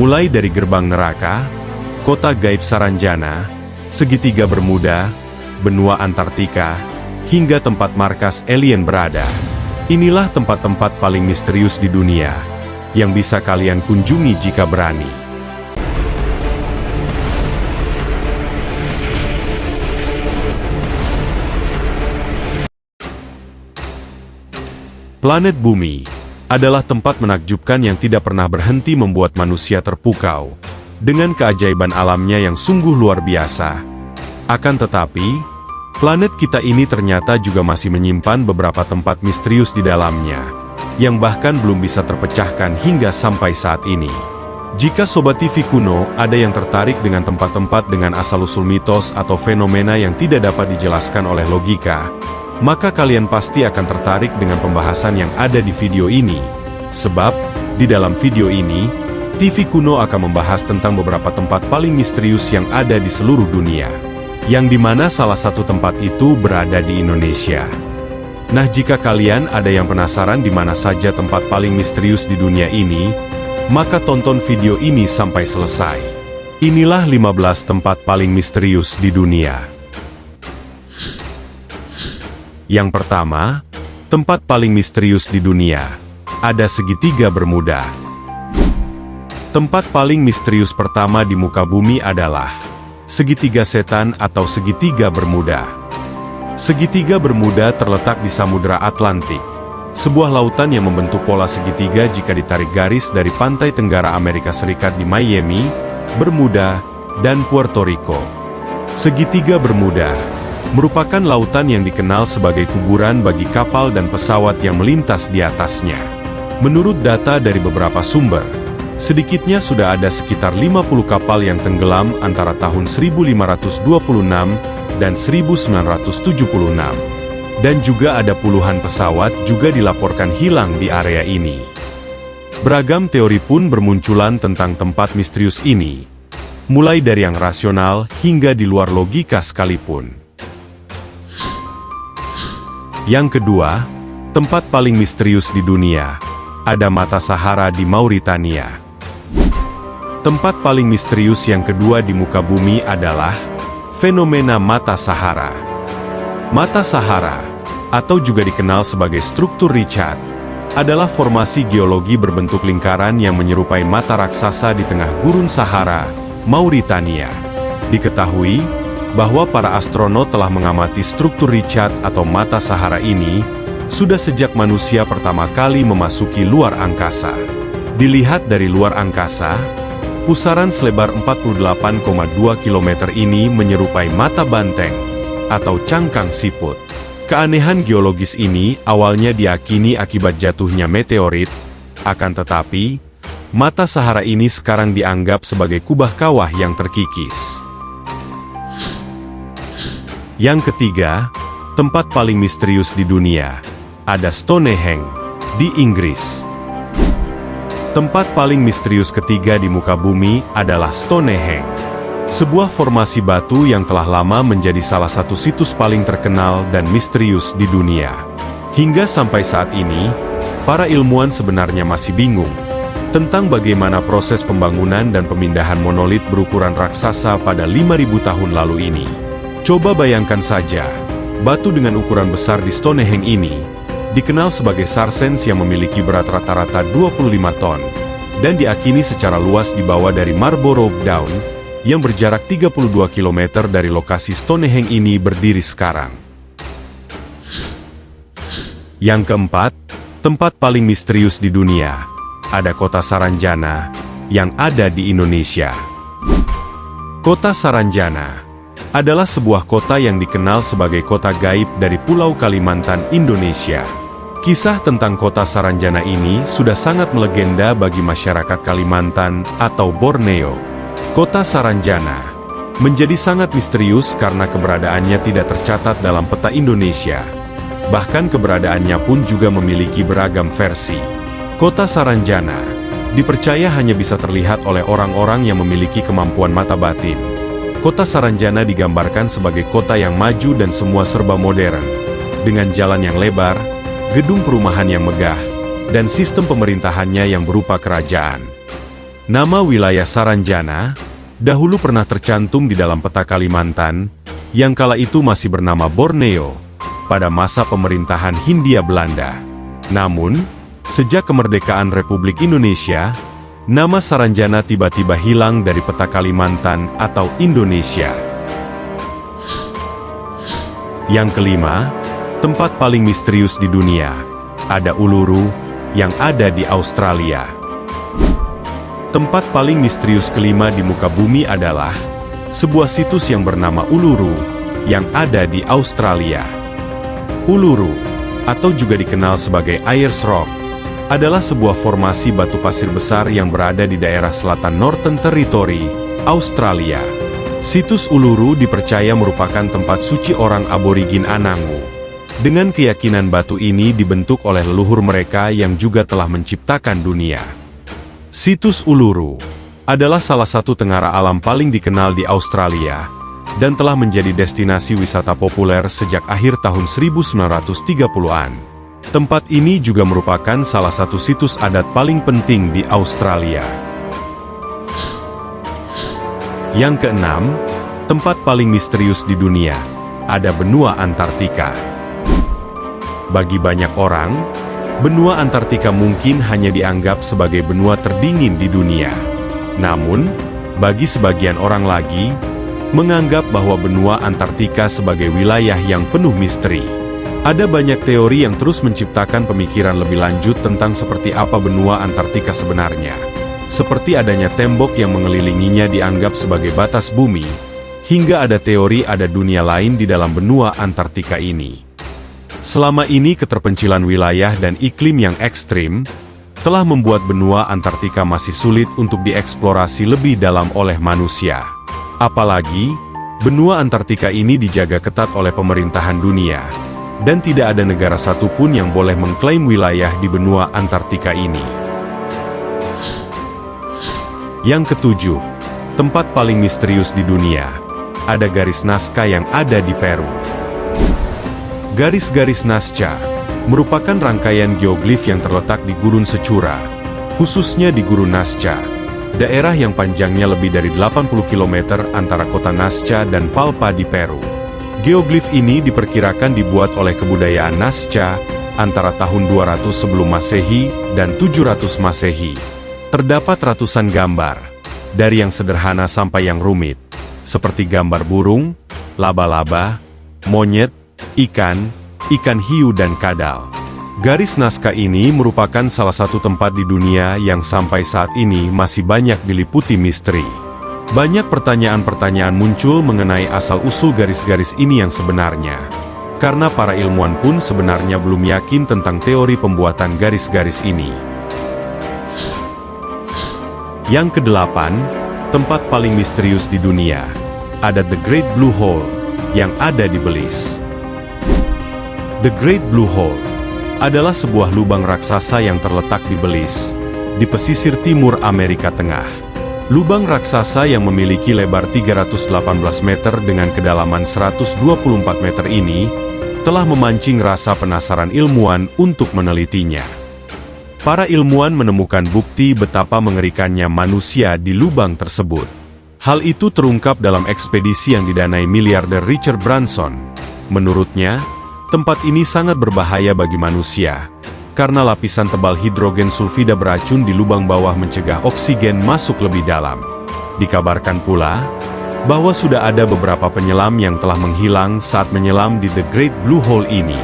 Mulai dari gerbang neraka, kota gaib Saranjana, segitiga Bermuda, benua Antartika, hingga tempat markas alien berada. Inilah tempat-tempat paling misterius di dunia, yang bisa kalian kunjungi jika berani. Planet Bumi adalah tempat menakjubkan yang tidak pernah berhenti membuat manusia terpukau, dengan keajaiban alamnya yang sungguh luar biasa. Akan tetapi, planet kita ini ternyata juga masih menyimpan beberapa tempat misterius di dalamnya, yang bahkan belum bisa terpecahkan hingga sampai saat ini. Jika Sobat TV Kuno ada yang tertarik dengan tempat-tempat dengan asal-usul mitos atau fenomena yang tidak dapat dijelaskan oleh logika, maka kalian pasti akan tertarik dengan pembahasan yang ada di video ini. Sebab, di dalam video ini, TV Kuno akan membahas tentang beberapa tempat paling misterius yang ada di seluruh dunia, yang dimana salah satu tempat itu berada di Indonesia. Nah, jika kalian ada yang penasaran di mana saja tempat paling misterius di dunia ini, maka tonton video ini sampai selesai. Inilah 15 tempat paling misterius di dunia. Yang pertama, tempat paling misterius di dunia, ada segitiga Bermuda. Tempat paling misterius pertama di muka bumi adalah segitiga setan atau segitiga Bermuda. Segitiga Bermuda terletak di Samudra Atlantik, sebuah lautan yang membentuk pola segitiga jika ditarik garis dari pantai tenggara Amerika Serikat di Miami, Bermuda, dan Puerto Rico. Segitiga Bermuda merupakan lautan yang dikenal sebagai kuburan bagi kapal dan pesawat yang melintas di atasnya. Menurut data dari beberapa sumber, sedikitnya sudah ada sekitar 50 kapal yang tenggelam antara tahun 1526 dan 1976. Dan juga ada puluhan pesawat juga dilaporkan hilang di area ini. Beragam teori pun bermunculan tentang tempat misterius ini, mulai dari yang rasional hingga di luar logika sekalipun. Yang kedua, tempat paling misterius di dunia, ada Mata Sahara di Mauritania. Tempat paling misterius yang kedua di muka bumi adalah fenomena Mata Sahara. Mata Sahara, atau juga dikenal sebagai struktur Richard, adalah formasi geologi berbentuk lingkaran yang menyerupai mata raksasa di tengah gurun Sahara, Mauritania. Diketahui bahwa para astronot telah mengamati struktur Richard atau Mata Sahara ini sudah sejak manusia pertama kali memasuki luar angkasa. Dilihat dari luar angkasa, pusaran selebar 48,2 km ini menyerupai mata banteng atau cangkang siput. Keanehan geologis ini awalnya diyakini akibat jatuhnya meteorit, akan tetapi, Mata Sahara ini sekarang dianggap sebagai kubah kawah yang terkikis. Yang ketiga, tempat paling misterius di dunia, ada Stonehenge, di Inggris. Tempat paling misterius ketiga di muka bumi adalah Stonehenge, sebuah formasi batu yang telah lama menjadi salah satu situs paling terkenal dan misterius di dunia. Hingga sampai saat ini, para ilmuwan sebenarnya masih bingung tentang bagaimana proses pembangunan dan pemindahan monolit berukuran raksasa pada 5.000 tahun lalu ini. Coba bayangkan saja, batu dengan ukuran besar di Stonehenge ini dikenal sebagai sarsens yang memiliki berat rata-rata 25 ton, dan diakini secara luas dibawa dari Marlborough Down, yang berjarak 32 km dari lokasi Stonehenge ini berdiri sekarang. Yang keempat, tempat paling misterius di dunia, ada kota Saranjana, yang ada di Indonesia. Kota Saranjana adalah sebuah kota yang dikenal sebagai kota gaib dari Pulau Kalimantan, Indonesia. Kisah tentang kota Saranjana ini sudah sangat melegenda bagi masyarakat Kalimantan atau Borneo. Kota Saranjana menjadi sangat misterius karena keberadaannya tidak tercatat dalam peta Indonesia. Bahkan keberadaannya pun juga memiliki beragam versi. Kota Saranjana dipercaya hanya bisa terlihat oleh orang-orang yang memiliki kemampuan mata batin. Kota Saranjana digambarkan sebagai kota yang maju dan semua serba modern, dengan jalan yang lebar, gedung perumahan yang megah, dan sistem pemerintahannya yang berupa kerajaan. Nama wilayah Saranjana dahulu pernah tercantum di dalam peta Kalimantan, yang kala itu masih bernama Borneo, pada masa pemerintahan Hindia Belanda. Namun, sejak kemerdekaan Republik Indonesia, nama Saranjana tiba-tiba hilang dari peta Kalimantan atau Indonesia. Yang kelima, tempat paling misterius di dunia, ada Uluru, yang ada di Australia. Tempat paling misterius kelima di muka bumi adalah sebuah situs yang bernama Uluru, yang ada di Australia. Uluru, atau juga dikenal sebagai Ayers Rock, adalah sebuah formasi batu pasir besar yang berada di daerah selatan Northern Territory, Australia. Situs Uluru dipercaya merupakan tempat suci orang aborigin Anangu. Dengan keyakinan batu ini dibentuk oleh leluhur mereka yang juga telah menciptakan dunia. Situs Uluru adalah salah satu tengara alam paling dikenal di Australia dan telah menjadi destinasi wisata populer sejak akhir tahun 1930-an. Tempat ini juga merupakan salah satu situs adat paling penting di Australia. Yang keenam, tempat paling misterius di dunia, ada benua Antartika. Bagi banyak orang, benua Antartika mungkin hanya dianggap sebagai benua terdingin di dunia. Namun, bagi sebagian orang lagi, menganggap bahwa benua Antartika sebagai wilayah yang penuh misteri. Ada banyak teori yang terus menciptakan pemikiran lebih lanjut tentang seperti apa benua Antartika sebenarnya. Seperti adanya tembok yang mengelilinginya dianggap sebagai batas bumi, hingga ada teori ada dunia lain di dalam benua Antartika ini. Selama ini keterpencilan wilayah dan iklim yang ekstrim telah membuat benua Antartika masih sulit untuk dieksplorasi lebih dalam oleh manusia. Apalagi, benua Antartika ini dijaga ketat oleh pemerintahan dunia, dan tidak ada negara satupun yang boleh mengklaim wilayah di benua Antartika ini. Yang ketujuh, tempat paling misterius di dunia, ada garis Nazca yang ada di Peru. Garis-garis Nazca merupakan rangkaian geoglif yang terletak di Gurun Secura, khususnya di Gurun Nazca, daerah yang panjangnya lebih dari 80 km antara kota Nazca dan Palpa di Peru. Geoglif ini diperkirakan dibuat oleh kebudayaan Nazca antara tahun 200 sebelum Masehi dan 700 Masehi. Terdapat ratusan gambar, dari yang sederhana sampai yang rumit, seperti gambar burung, laba-laba, monyet, ikan hiu dan kadal. Garis Nazca ini merupakan salah satu tempat di dunia yang sampai saat ini masih banyak diliputi misteri. Banyak pertanyaan-pertanyaan muncul mengenai asal-usul garis-garis ini yang sebenarnya. Karena para ilmuwan pun sebenarnya belum yakin tentang teori pembuatan garis-garis ini. Yang kedelapan, tempat paling misterius di dunia, ada The Great Blue Hole, yang ada di Belize. The Great Blue Hole adalah sebuah lubang raksasa yang terletak di Belize, di pesisir timur Amerika Tengah. Lubang raksasa yang memiliki lebar 318 meter dengan kedalaman 124 meter ini, telah memancing rasa penasaran ilmuwan untuk menelitinya. Para ilmuwan menemukan bukti betapa mengerikannya manusia di lubang tersebut. Hal itu terungkap dalam ekspedisi yang didanai miliarder Richard Branson. Menurutnya, tempat ini sangat berbahaya bagi manusia, karena lapisan tebal hidrogen sulfida beracun di lubang bawah mencegah oksigen masuk lebih dalam. Dikabarkan pula, bahwa sudah ada beberapa penyelam yang telah menghilang saat menyelam di The Great Blue Hole ini.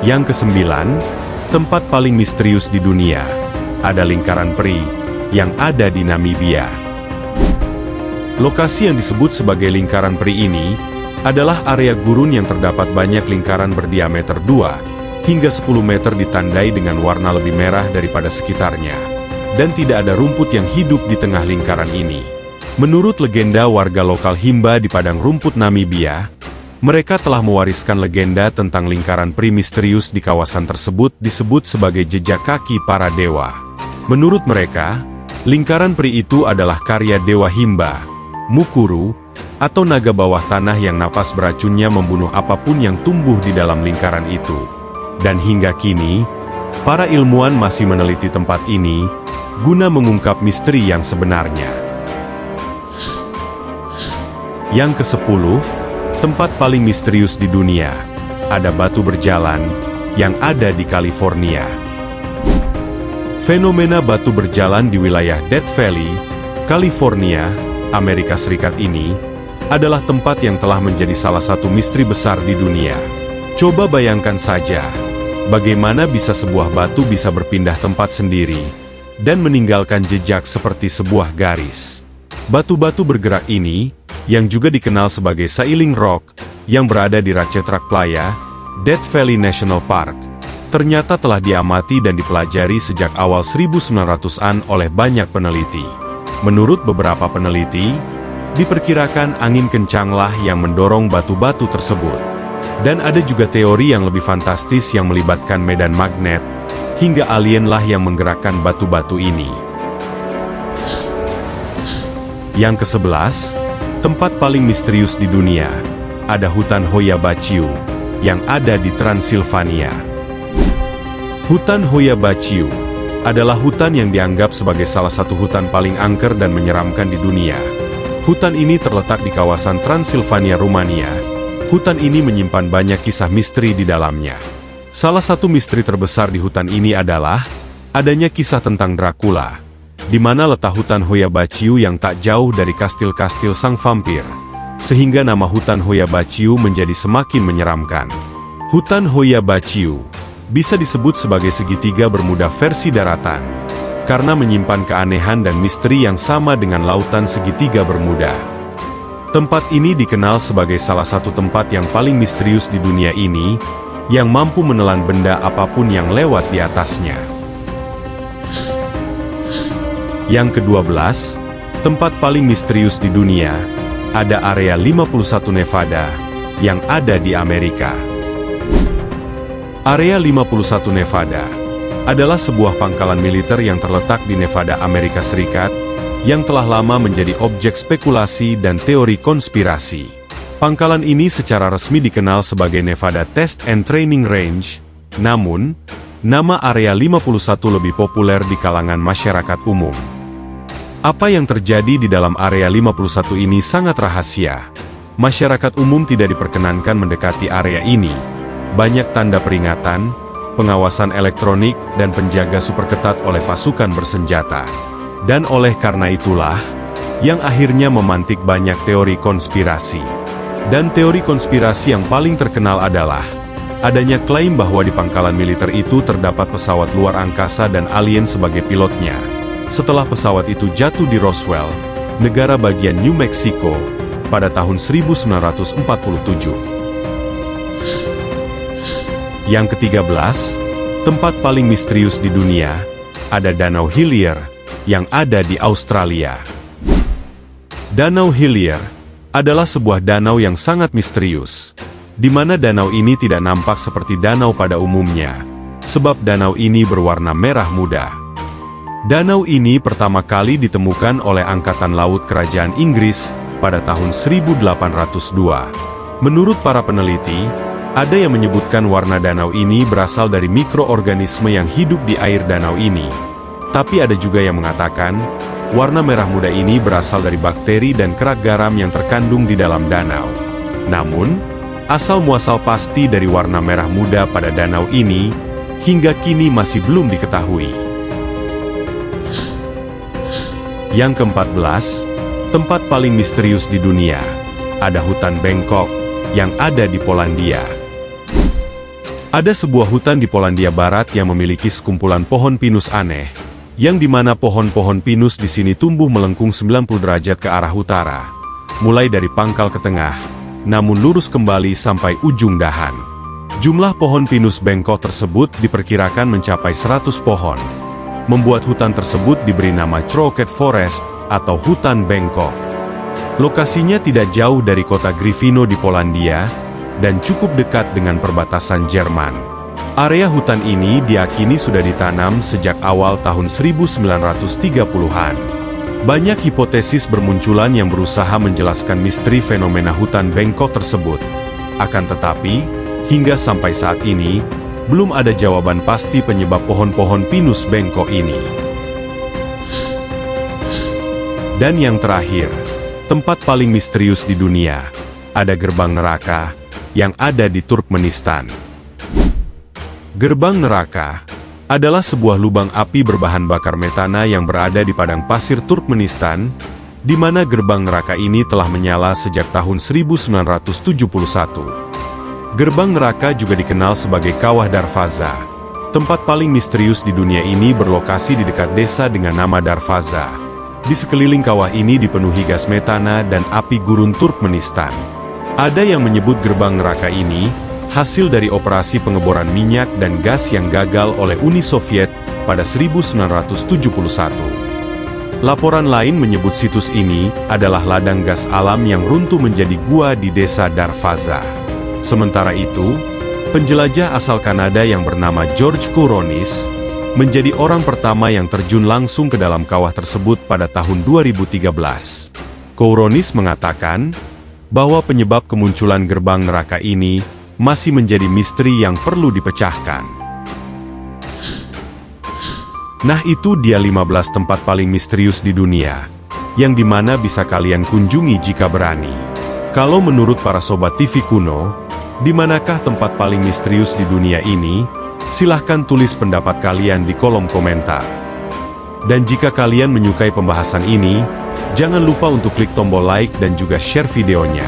Yang kesembilan, tempat paling misterius di dunia, ada lingkaran peri, yang ada di Namibia. Lokasi yang disebut sebagai lingkaran peri ini, adalah area gurun yang terdapat banyak lingkaran berdiameter 2 hingga 10 meter ditandai dengan warna lebih merah daripada sekitarnya, dan tidak ada rumput yang hidup di tengah lingkaran ini. Menurut legenda warga lokal Himba di padang rumput Namibia, mereka telah mewariskan legenda tentang lingkaran peri misterius di kawasan tersebut disebut sebagai jejak kaki para dewa. Menurut mereka, lingkaran peri itu adalah karya dewa Himba, Mukuru, atau naga bawah tanah yang napas beracunnya membunuh apapun yang tumbuh di dalam lingkaran itu. Dan hingga kini, Para ilmuwan masih meneliti tempat ini guna mengungkap misteri yang sebenarnya. Yang ke-10, tempat paling misterius di dunia. Ada batu berjalan yang ada di California. Fenomena batu berjalan di wilayah Death Valley, California, Amerika Serikat ini adalah tempat yang telah menjadi salah satu misteri besar di dunia. Coba bayangkan saja, bagaimana bisa sebuah batu bisa berpindah tempat sendiri dan meninggalkan jejak seperti sebuah garis. Batu-batu bergerak ini, yang juga dikenal sebagai Sailing Rock, yang berada di Ratchetrak Playa, Death Valley National Park, ternyata telah diamati dan dipelajari sejak awal 1900-an oleh banyak peneliti. Menurut beberapa peneliti, diperkirakan angin kencanglah yang mendorong batu-batu tersebut. Dan ada juga teori yang lebih fantastis yang melibatkan medan magnet, hingga alienlah yang menggerakkan batu-batu ini. Yang ke-11, tempat paling misterius di dunia, ada hutan Hoya Baciu, yang ada di Transilvania. Hutan Hoya Baciu adalah hutan yang dianggap sebagai salah satu hutan paling angker dan menyeramkan di dunia. Hutan ini terletak di kawasan Transilvania, Rumania. Hutan ini menyimpan banyak kisah misteri di dalamnya. Salah satu misteri terbesar di hutan ini adalah adanya kisah tentang Dracula, di mana letak hutan Hoya Baciu yang tak jauh dari kastil-kastil sang vampir, sehingga nama hutan Hoya Baciu menjadi semakin menyeramkan. Hutan Hoya Baciu bisa disebut sebagai segitiga Bermuda versi daratan, karena menyimpan keanehan dan misteri yang sama dengan lautan segitiga Bermuda. Tempat ini dikenal sebagai salah satu tempat yang paling misterius di dunia ini, yang mampu menelan benda apapun yang lewat di atasnya. Yang ke-12, tempat paling misterius di dunia, ada Area 51 Nevada, yang ada di Amerika. Area 51 Nevada adalah sebuah pangkalan militer yang terletak di Nevada, Amerika Serikat, yang telah lama menjadi objek spekulasi dan teori konspirasi. Pangkalan ini secara resmi dikenal sebagai Nevada Test and Training Range, namun, nama Area 51 lebih populer di kalangan masyarakat umum. Apa yang terjadi di dalam Area 51 ini sangat rahasia. Masyarakat umum tidak diperkenankan mendekati area ini. Banyak tanda peringatan, pengawasan elektronik, dan penjaga super ketat oleh pasukan bersenjata. Dan oleh karena itulah, yang akhirnya memantik banyak teori konspirasi. Dan teori konspirasi yang paling terkenal adalah adanya klaim bahwa di pangkalan militer itu terdapat pesawat luar angkasa dan alien sebagai pilotnya. Setelah pesawat itu jatuh di Roswell, negara bagian New Mexico, pada tahun 1947. Yang ke-13, tempat paling misterius di dunia, ada Danau Hillier, yang ada di Australia. Danau Hillier adalah sebuah danau yang sangat misterius, di mana danau ini tidak nampak seperti danau pada umumnya, sebab danau ini berwarna merah muda. Danau ini pertama kali ditemukan oleh Angkatan Laut Kerajaan Inggris pada tahun 1802. Menurut para peneliti, ada yang menyebutkan warna danau ini berasal dari mikroorganisme yang hidup di air danau ini. Tapi ada juga yang mengatakan, warna merah muda ini berasal dari bakteri dan kerak garam yang terkandung di dalam danau. Namun, asal-muasal pasti dari warna merah muda pada danau ini, hingga kini masih belum diketahui. Yang ke-14, tempat paling misterius di dunia, ada hutan Bangkok, yang ada di Polandia. Ada sebuah hutan di Polandia Barat yang memiliki sekumpulan pohon pinus aneh, yang dimana pohon-pohon pinus di sini tumbuh melengkung 90 derajat ke arah utara, mulai dari pangkal ke tengah, namun lurus kembali sampai ujung dahan. Jumlah pohon pinus Bangkok tersebut diperkirakan mencapai 100 pohon, membuat hutan tersebut diberi nama Crooked Forest, atau hutan Bangkok. Lokasinya tidak jauh dari kota Gryfino di Polandia, dan cukup dekat dengan perbatasan Jerman. Area hutan ini diakini sudah ditanam sejak awal tahun 1930-an. Banyak hipotesis bermunculan yang berusaha menjelaskan misteri fenomena hutan Bangkok tersebut. Akan tetapi, hingga sampai saat ini, belum ada jawaban pasti penyebab pohon-pohon pinus bengkok ini. Dan yang terakhir, tempat paling misterius di dunia, ada gerbang neraka yang ada di Turkmenistan. Gerbang neraka adalah sebuah lubang api berbahan bakar metana yang berada di padang pasir Turkmenistan, di mana gerbang neraka ini telah menyala sejak tahun 1971. Gerbang neraka juga dikenal sebagai Kawah Darvaza. Tempat paling misterius di dunia ini berlokasi di dekat desa dengan nama Darvaza. Di sekeliling kawah ini dipenuhi gas metana dan api gurun Turkmenistan. Ada yang menyebut gerbang neraka ini hasil dari operasi pengeboran minyak dan gas yang gagal oleh Uni Soviet pada 1971. Laporan lain menyebut situs ini adalah ladang gas alam yang runtuh menjadi gua di desa Darvaza. Sementara itu, penjelajah asal Kanada yang bernama George Kouronis menjadi orang pertama yang terjun langsung ke dalam kawah tersebut pada tahun 2013. Kouronis mengatakan bahwa penyebab kemunculan gerbang neraka ini masih menjadi misteri yang perlu dipecahkan. Nah, itu dia 15 tempat paling misterius di dunia, yang dimana bisa kalian kunjungi jika berani. Kalau menurut para sobat TV kuno, di manakah tempat paling misterius di dunia ini? Silahkan tulis pendapat kalian di kolom komentar. Dan jika kalian menyukai pembahasan ini, jangan lupa untuk klik tombol like dan juga share videonya.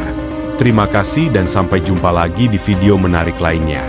Terima kasih dan sampai jumpa lagi di video menarik lainnya.